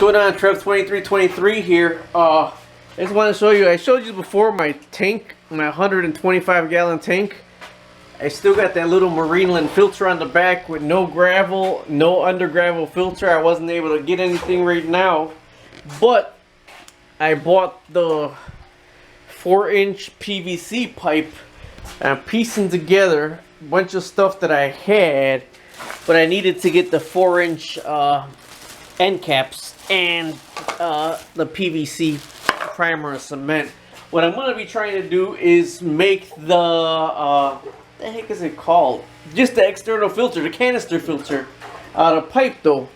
going on? Trev2323 here. I just want to show you, I showed you before my tank, my 125 gallon tank. I still got that little Marineland filter on the back with no gravel, no under gravel filter. I wasn't able to get anything right now, but I bought the 4-inch PVC pipe. I'm piecing together a bunch of stuff that I had, but I needed to get the 4-inch end caps and the PVC primer and cement. What I'm going to be trying to do is make the the heck is it called? Just the external filter, the canister filter, the pipe though.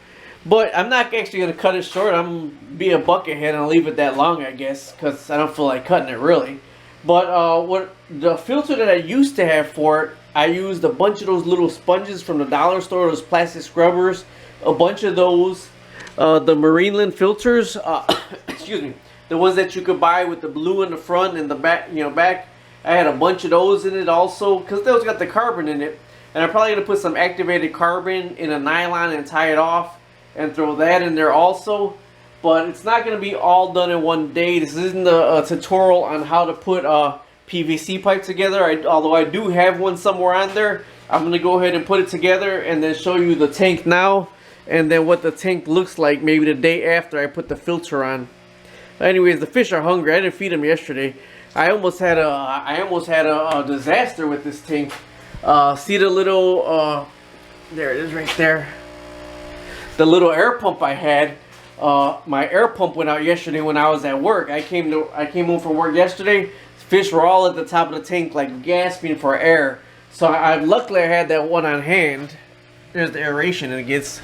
But I'm not actually going to cut it short. I'm going to be a buckethead and leave it that long, I guess, because I don't feel like cutting it really. But what the filter that I used to have for it, I used a bunch of those little sponges from the dollar store, those plastic scrubbers, a bunch of those, the Marineland filters, excuse me, the ones that you could buy with the blue in the front and the back, back. I had a bunch of those in it also, because those got the carbon in it. And I'm probably going to put some activated carbon in a nylon and tie it off and throw that in there also. But it's not going to be all done in one day. This isn't a tutorial on how to put PVC pipe together. Although I do have one somewhere on there. I'm going to go ahead and put it together and then show you the tank now. And then what the tank looks like maybe the day after I put the filter on. Anyways, the fish are hungry. I didn't feed them yesterday. I almost had a disaster with this tank. See the little there it is right there. The little air pump I had. My air pump went out yesterday when I was at work. I came home from work yesterday. Fish were all at the top of the tank, like gasping for air. So luckily I had that one on hand. There's the aeration it gets.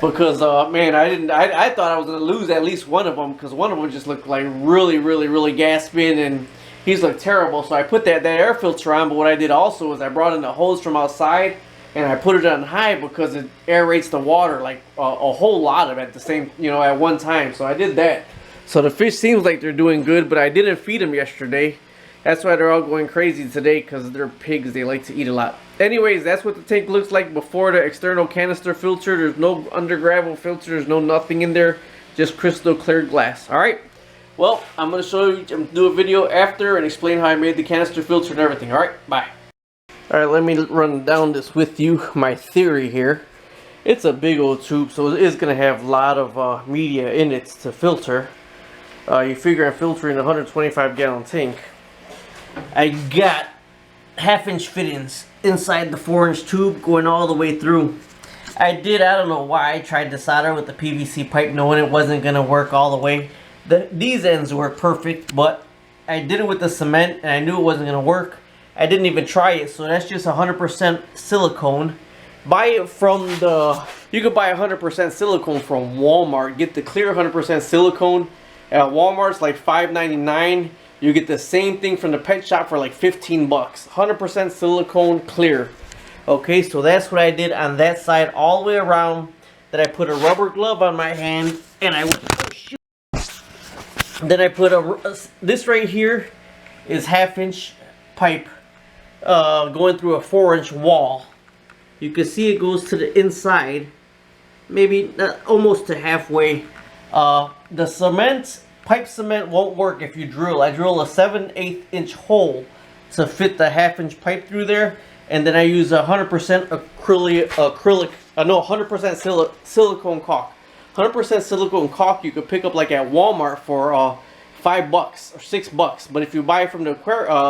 Because man, I thought I was gonna lose at least one of them, because one of them just looked like really gasping, and he's looked terrible. So I put that air filter on. But what I did also is I brought in the hose from outside and I put it on high, because it aerates the water like a whole lot of it at the same, at one time. So I did that. So the fish seems like they're doing good, but I didn't feed them yesterday. That's why they're all going crazy today, because they're pigs. They like to eat a lot. Anyways, that's what the tank looks like before the external canister filter. There's no under gravel filter. There's no nothing in there. Just crystal clear glass. Alright. Well, I'm going to show you, do a video after and explain how I made the canister filter and everything. Alright, bye. Alright, let me run down this with you. My theory here. It's a big old tube, so it is going to have a lot of media in it to filter. You figure I'm filtering a 125 gallon tank. I got 1/2-inch fittings inside the 4-inch tube going all the way through. I don't know why I tried to solder with the PVC pipe knowing it wasn't going to work all the way. These ends were perfect, but I did it with the cement and I knew it wasn't going to work. I didn't even try it, so that's just 100% silicone. Buy it from you could buy 100% silicone from Walmart. Get the clear 100% silicone. At Walmart it's like $5.99. You get the same thing from the pet shop for like 15 bucks. 100% silicone clear. Okay, so that's what I did on that side all the way around. Then I put a rubber glove on my hand and I went, oh shoot. Then I put this right here is 1/2-inch pipe going through a 4-inch wall. You can see it goes to the inside, maybe almost to halfway. The cement, pipe cement won't work if you drill. I drill a 7/8-inch hole to fit the 1/2-inch pipe through there, and then I use 100% 100% silicone caulk. 100% silicone caulk you could pick up like at Walmart for $5 or $6. But if you buy from the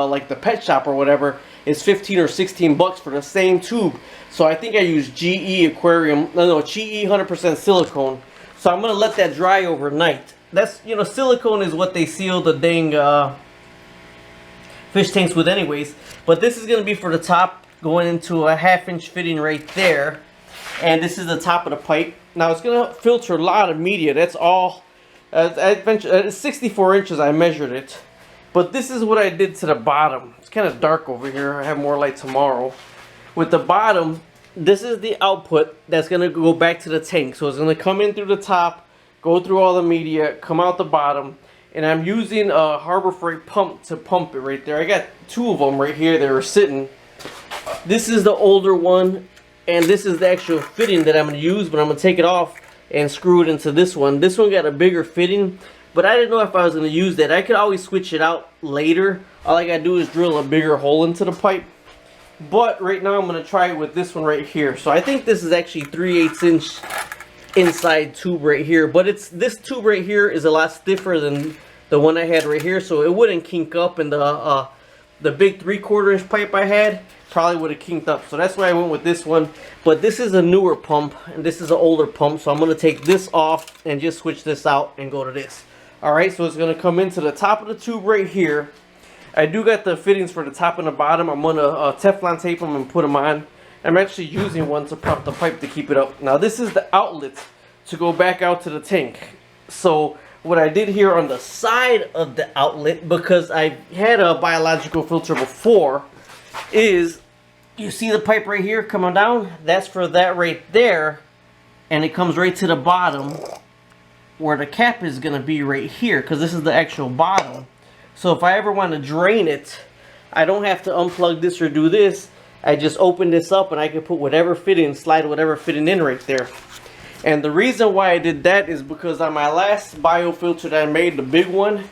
like the pet shop or whatever, it's 15 or 16 bucks for the same tube. So I think I use GE aquarium, GE 100% silicone. So I'm gonna let that dry overnight. That's, silicone is what they seal the dang fish tanks with anyways. But this is gonna be for the top, going into a 1/2-inch fitting right there. And this is the top of the pipe. Now it's gonna filter a lot of media. That's all. It's 64 inches. I measured it. But this is what I did to the bottom. It's kind of dark over here. I have more light tomorrow. With the bottom, this is the output that's gonna go back to the tank. So it's gonna come in through the top, go through all the media, come out the bottom. And I'm using a Harbor Freight pump to pump it right there. I got 2 of them right here that are sitting. This is the older one, and this is the actual fitting that I'm going to use, but I'm going to take it off and screw it into this one. This one got a bigger fitting, but I didn't know if I was going to use that. I could always switch it out later. All I got to do is drill a bigger hole into the pipe. But right now I'm going to try it with this one right here. So I think this is actually 3/8 inch inside tube right here. But this tube right here is a lot stiffer than the one I had right here. So it wouldn't kink up, and the big 3/4 inch pipe I had probably would have kinked up. So that's why I went with this one. But this is a newer pump and this is an older pump. So I'm going to take this off and just switch this out and go to this. Alright, so it's going to come into the top of the tube right here. I do got the fittings for the top and the bottom. I'm going to Teflon tape them and put them on. I'm actually using one to prop the pipe to keep it up. Now this is the outlet to go back out to the tank. So what I did here on the side of the outlet, because I had a biological filter before, is you see the pipe right here coming down? That's for that right there, and it comes right to the bottom where the cap is going to be right here, because this is the actual bottom. So if I ever want to drain it, I don't have to unplug this or do this. I just open this up and I can put whatever fitting, slide whatever fitting in right there. And the reason why I did that is because on my last biofilter that I made, the big one,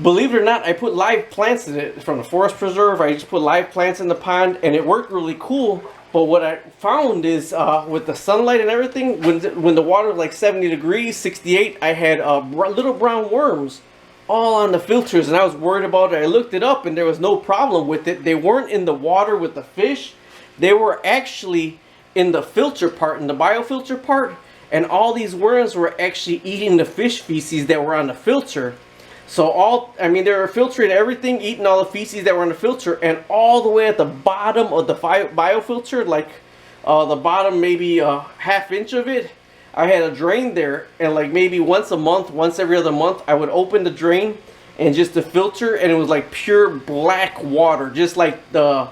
believe it or not, I put live plants in it from the forest preserve. I just put live plants in the pond and it worked really cool. But what I found is with the sunlight and everything, when the water was like 70 degrees, 68, I had little brown worms all on the filters, and I was worried about it. I looked it up and there was no problem with it. They weren't in the water with the fish. They were actually in the filter part, in the biofilter part, and all these worms were actually eating the fish feces that were on the filter. So they were filtering everything, eating all the feces that were on the filter, and all the way at the bottom of the biofilter, like the bottom maybe ½ inch of it, I had a drain there, and like maybe once a month, once every other month, I would open the drain and just the filter, and it was like pure black water, just like the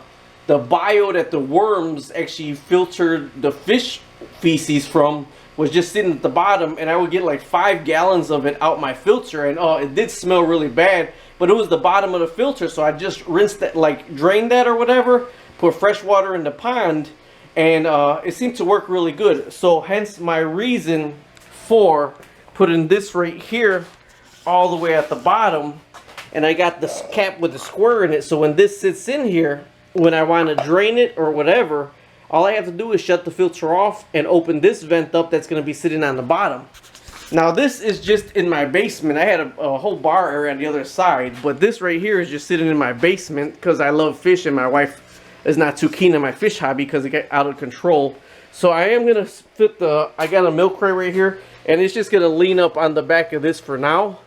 bio that the worms actually filtered the fish feces from was just sitting at the bottom, and I would get like 5 gallons of it out my filter, and it did smell really bad, but it was the bottom of the filter. So I just rinsed that, like drained that or whatever, put fresh water in the pond, and it seemed to work really good. So hence my reason for putting this right here all the way at the bottom. And I got this cap with the square in it, so when this sits in here, when I want to drain it or whatever, all I have to do is shut the filter off and open this vent up that's going to be sitting on the bottom. Now this is just in my basement. I had a whole bar area on the other side, but this right here is just sitting in my basement because I love fish and my wife is not too keen on my fish hobby because it got out of control. So I am going to fit I got a milk crate right here, and it's just going to lean up on the back of this for now.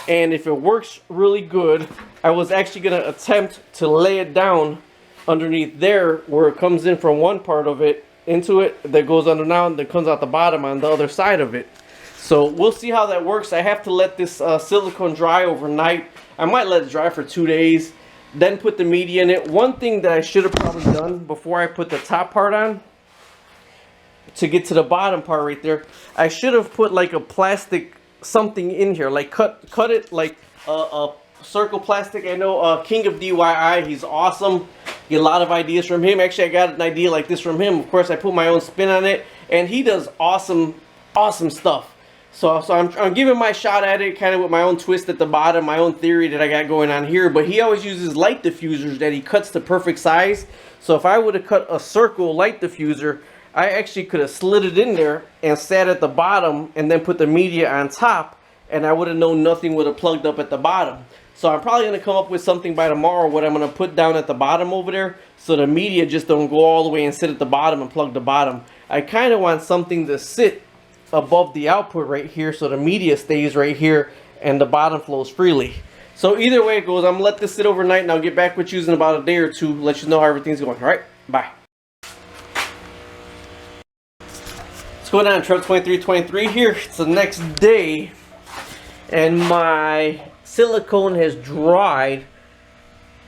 And if it works really good, I was actually going to attempt to lay it down underneath there where it comes in from one part of it into it that goes under now and that comes out the bottom on the other side of it. So we'll see how that works. I have to let this silicone dry overnight. I might let it dry for 2 days, then put the media in it. One thing that I should have probably done before I put the top part on, to get to the bottom part right there, I should have put like a plastic something in here, like cut it like a circle plastic. I know King of DIY, he's awesome. Get a lot of ideas from him. Actually, I got an idea like this from him. Of course, I put my own spin on it, and he does awesome stuff. So I'm giving my shot at it, kind of with my own twist at the bottom, my own theory that I got going on here. But he always uses light diffusers that he cuts to perfect size. So if I would have cut a circle light diffuser, I actually could have slid it in there and sat at the bottom and then put the media on top, and I would have known nothing would have plugged up at the bottom. So I'm probably going to come up with something by tomorrow what I'm going to put down at the bottom over there, so the media just don't go all the way and sit at the bottom and plug the bottom. I kind of want something to sit above the output right here so the media stays right here and the bottom flows freely. So either way it goes, I'm going to let this sit overnight, and I'll get back with you in about a day or two, let you know how everything's going. Alright, bye. What's going on, Trev 2323 here? It's the next day, and my silicone has dried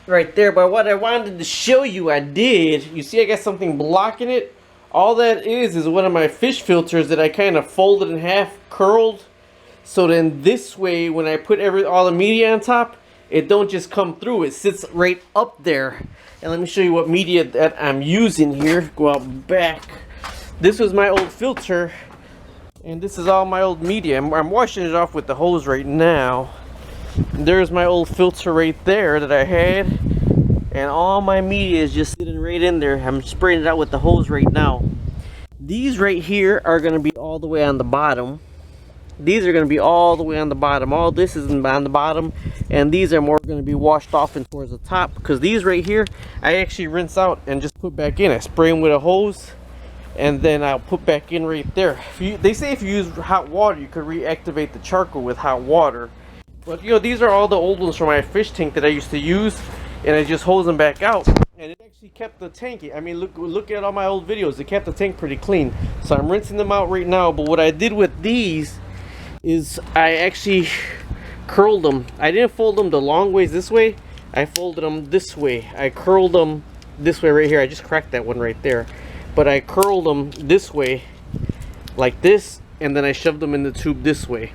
right there. But what I wanted to show you, I did. You see I got something blocking it? All that is one of my fish filters that I kind of folded in half, curled. So then this way, when I put all the media on top, it don't just come through. It sits right up there. And let me show you what media that I'm using here. Go out back. This was my old filter, and this is all my old media. I'm washing it off with the hose right now. There's my old filter right there that I had, and all my media is just sitting right in there. I'm spraying it out with the hose right now. These right here are going to be all the way on the bottom. These are going to be all the way on the bottom. All this is on the bottom, and these are more going to be washed off and towards the top, because these right here I actually rinse out and just put back in. I spray them with a hose, and then I'll put back in right there. They say if you use hot water, you could reactivate the charcoal with hot water. But you know, these are all the old ones from my fish tank that I used to use, and I just hose them back out. And it actually kept the tank, I mean, look at all my old videos, it kept the tank pretty clean. So I'm rinsing them out right now. But what I did with these is I actually curled them. I didn't fold them the long ways this way, I folded them this way. I curled them this way right here. I just cracked that one right there, but I curled them this way like this, and then I shoved them in the tube this way.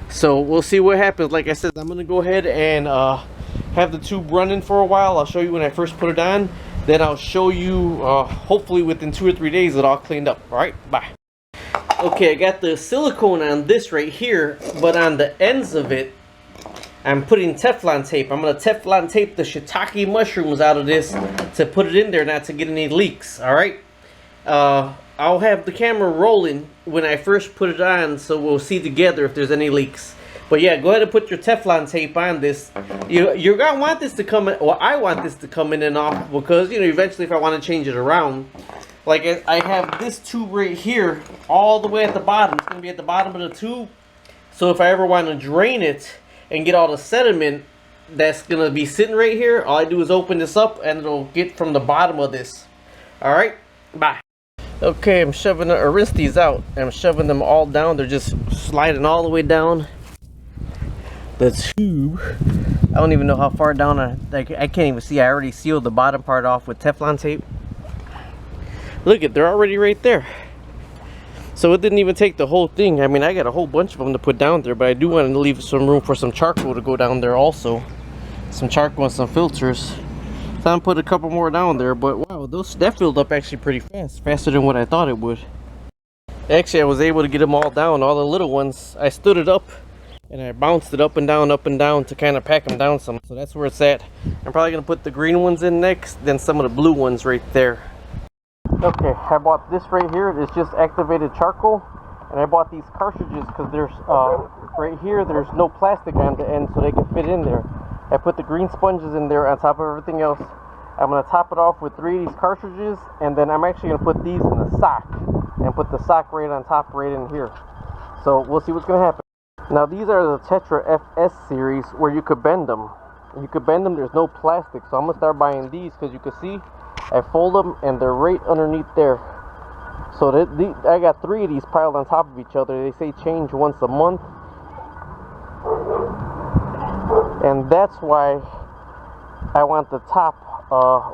So we'll see what happens. Like I said, I'm gonna go ahead and have the tube running for a while. I'll show you when I first put it on, then I'll show you hopefully within 2 or 3 days it all cleaned up. All right, bye. Okay, I got the silicone on this right here, but on the ends of it I'm putting Teflon tape. I'm going to Teflon tape the shiitake mushrooms out of this to put it in there, not to get any leaks. Alright, I'll have the camera rolling when I first put it on, so we'll see together if there's any leaks. But yeah, go ahead and put your Teflon tape on this. You're going to want this to come in, well, I want this to come in and off, because you know, eventually if I want to change it around, like I have this tube right here all the way at the bottom. It's going to be at the bottom of the tube. So if I ever want to drain it and get all the sediment that's going to be sitting right here, all I do is open this up and it'll get from the bottom of this. Alright, bye. Okay, I'm shoving, rinse these out. I'm shoving them all down. They're just sliding all the way down the tube. I don't even know how far down I can't even see. I already sealed the bottom part off with Teflon tape. Look at, they're already right there. So it didn't even take the whole thing. I mean, I got a whole bunch of them to put down there, but I do want to leave some room for some charcoal to go down there also. Some charcoal and some filters. So I'm put a couple more down there, but wow, that filled up actually pretty fast. Faster than what I thought it would. Actually, I was able to get them all down, all the little ones. I stood it up and I bounced it up and down to kind of pack them down some. So that's where it's at. I'm probably going to put the green ones in next, then some of the blue ones right there. Okay, I bought this right here. It's just activated charcoal, and I bought these cartridges because there's right here there's no plastic on the end, so they can fit in there. I put the green sponges in there on top of everything else. I'm going to top it off with 3 of these cartridges, and then I'm actually going to put these in a sock and put the sock right on top right in here. So we'll see what's going to happen. Now these are the Tetra FS series where you could bend them. You could bend them, there's no plastic, so I'm going to start buying these because you can see I fold them and they're right underneath there. So I got 3 of these piled on top of each other. They say change once a month, and that's why I want the top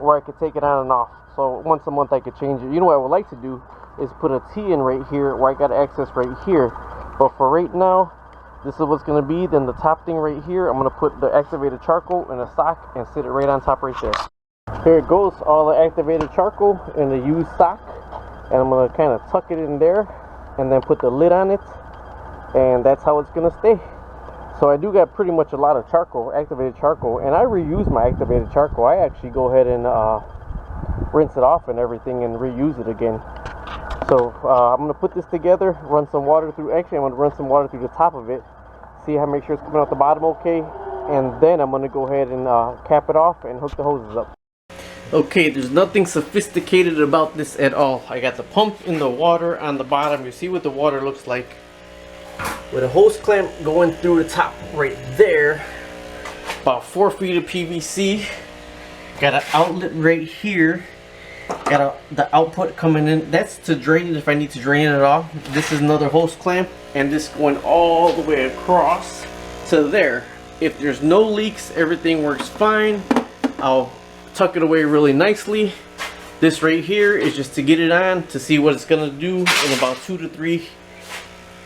where I could take it on and off. So once a month I could change it. You know what I would like to do is put a T in right here where I got access right here. But for right now, this is what's going to be. Then the top thing right here, I'm going to put the activated charcoal in a sock and sit it right on top right there. Here it goes, all the activated charcoal in the used sock, and I'm going to kind of tuck it in there and then put the lid on it, and that's how it's going to stay. So I do got pretty much a lot of charcoal, activated charcoal, and I reuse my activated charcoal. I actually go ahead and rinse it off and everything and reuse it again. So I'm going to put this together, run some water through, actually I'm going to run some water through the top of it, see how, make sure it's coming out the bottom okay, and then I'm going to go ahead and cap it off and hook the hoses up. Okay, there's nothing sophisticated about this at all. I got the pump in the water on the bottom. You see what the water looks like. With a hose clamp going through the top right there. About 4 feet of PVC. Got an outlet right here. Got the output coming in. That's to drain it if I need to drain it off. This is another hose clamp. And this going all the way across to there. If there's no leaks, everything works fine. I'll tuck it away really nicely. This right here is just to get it on to see what it's gonna do in about 2 to 3,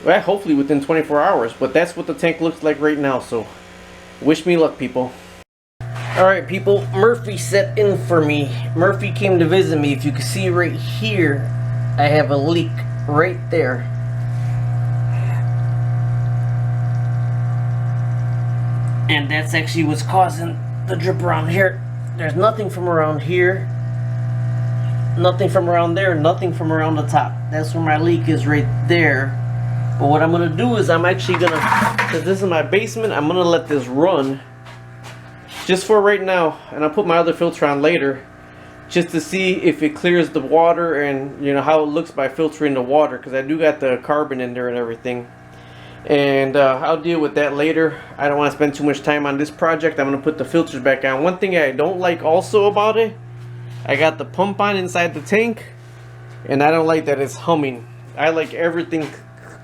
well, hopefully within 24 hours. But that's what the tank looks like right now, so wish me luck, people. Alright people, Murphy set in for me. Murphy came to visit me. If you can see right here, I have a leak right there. And that's actually what's causing the drip around here. There's nothing from around here, nothing from around there, nothing from around the top. That's where my leak is, right there. But what I'm gonna do is I'm actually gonna, because this is my basement, I'm gonna let this run just for right now, and I'll put my other filter on later, just to see if it clears the water and, you know, how it looks by filtering the water, because I do got the carbon in there and everything. And I'll deal with that later. I don't want to spend too much time on this project. I'm going to put the filters back on. One thing I don't like also about it, I got the pump on inside the tank, and I don't like that it's humming. I like everything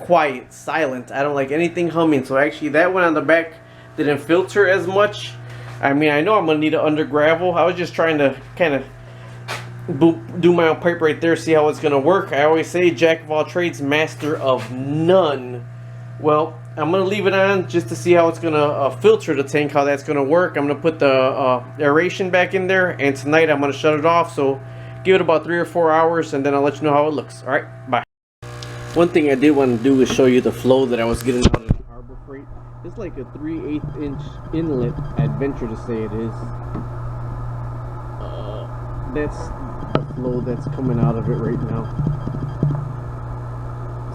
quiet, silent. I don't like anything humming. So actually that one on the back didn't filter as much. I mean, I know I'm going to need it under gravel. I was just trying to kind of do my own pipe right there, see how it's going to work. I always say jack of all trades, master of none. Well, I'm going to leave it on just to see how it's going to filter the tank, how that's going to work. I'm going to put the aeration back in there, and tonight I'm going to shut it off. So give it about 3 or 4 hours, and then I'll let you know how it looks. Alright, bye. One thing I did want to do is show you the flow that I was getting out of the Harbor Freight. It's like a 3/8 inch inlet, I'd venture to say it is. That's the flow that's coming out of it right now.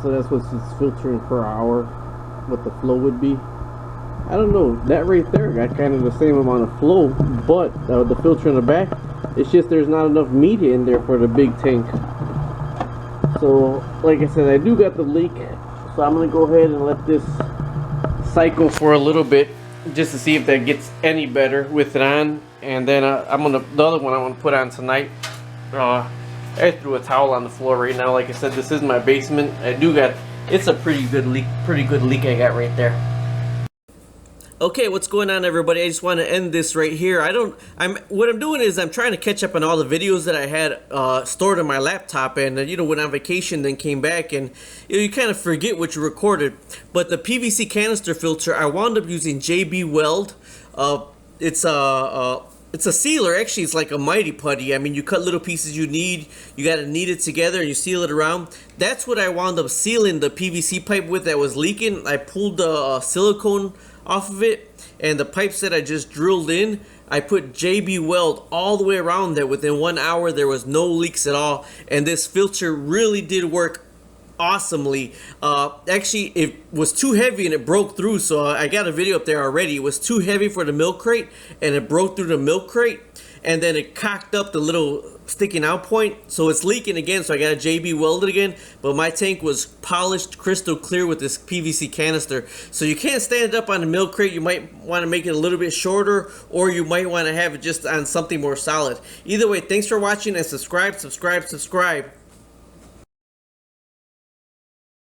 So that's what's just filtering per hour, what the flow would be. I don't know, that right there got kind of the same amount of flow, but the filter in the back, it's just there's not enough media in there for the big tank. So like I said, I do got the leak, so I'm gonna go ahead and let this cycle for a little bit just to see if that gets any better with it on. And then the other one I want to put on tonight. I threw a towel on the floor right now. Like I said, this is my basement. It's a pretty good leak I got right there. Okay, what's going on, everybody? I just want to end this right here. What I'm doing is I'm trying to catch up on all the videos that I had stored on my laptop, and you know, went on vacation, then came back, and you kind of forget what you recorded. But the PVC canister filter, I wound up using JB Weld. It's a sealer. Actually, it's like a mighty putty. I mean, you cut little pieces you need, you got to knead it together, and you seal it around. That's what I wound up sealing the PVC pipe with that was leaking. I pulled the silicone off of it, and the pipes that I just drilled in, I put JB Weld all the way around there. Within 1 hour, there was no leaks at all, and this filter really did work awesomely. Actually, it was too heavy and it broke through, so I got a video up there already. It was too heavy for the milk crate, and it broke through the milk crate, and then it cocked up the little sticking out point, so it's leaking again. So I got a JB welded again, but my tank was polished crystal clear with this PVC canister. So you can't stand it up on the milk crate. You might want to make it a little bit shorter, or you might want to have it just on something more solid. Either way, thanks for watching, and subscribe.